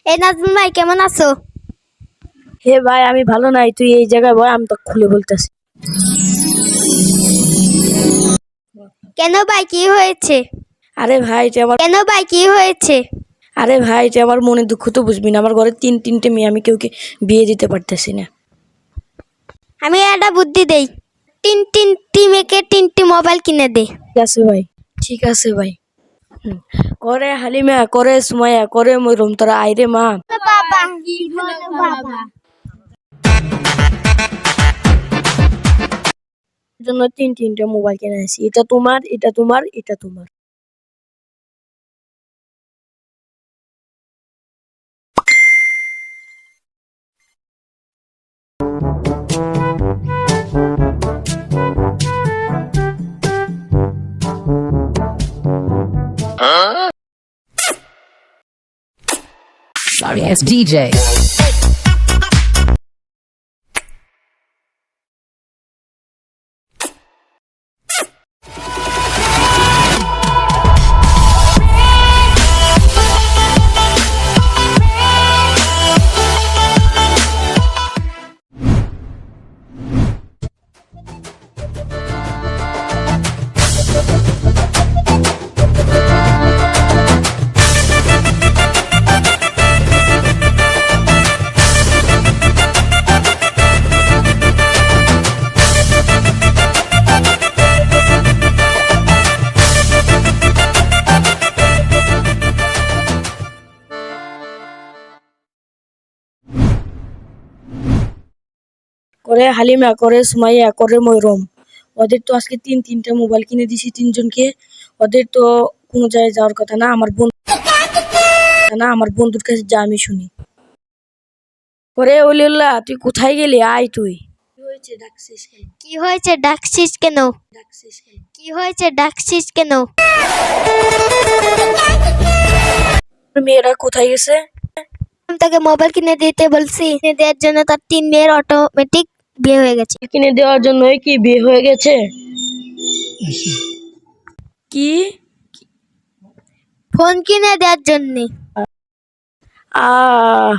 এই নাজমুল ভাই কেমন আছো? হে ভাই, আমি ভালো নাই। তুই এই জায়গায় বয়, আমি তো খুলে বলতেছি। কেন ভাই কি হয়েছে? আরে ভাই তুই আমার কেন ভাই কি হয়েছে? আরে ভাই তুই আমার মনে দুঃখ তো বুঝবি না। আমার ঘরে তিনটে মেয়ে, আমি কেউকে বিয়ে দিতে পারতেছি না। আমি একটা বুদ্ধি দেই, তিনটি মেয়েকে তিনটি মোবাইল কিনে দে। ঠিক আছে ভাই, ঠিক আছে ভাই। করে হালিমা, করে সুমাইয়া, করে ময়রুম, তোরা আইরে মা। বাবা কি হলো বাবা? জন্য তিনটে মোবাইল কিনে আছি। এটা তোমার, এটা তোমার, এটা তোমার। Sorry, it's DJ. করে হালিমা, করে সুমাইয়া, করে ময়রুম। ওদের তো আজকে তিনটা মোবাইল কিনে দিছি তিনজনকে। ওদের তো কোনো জায়গায় যাওয়ার কথা না। আমার বন্ধুর কাছে যা, আমি শুনি। করে ওলিউল্লাহ, তুই কোথায় গেলি? আয় তুই। কি হয়েছে, ডাকছিস কেন? কি হয়েছে ডাকছিস কেন? কি হয়েছে ডাকছিস কেন? মেয়েরা কোথায় গেছে? আমি তাকে মোবাইল কিনে দিতে বলছি, কিনে দেওয়ার জন্য তার তিন মেয়ের অটোমেটিক বিয়ে হয়ে গেছে। কিনে দেওয়ার জন্যই কি বিয়ে হয়ে গেছে? কি? ফোন কিনে দেওয়ার জন্য। আহ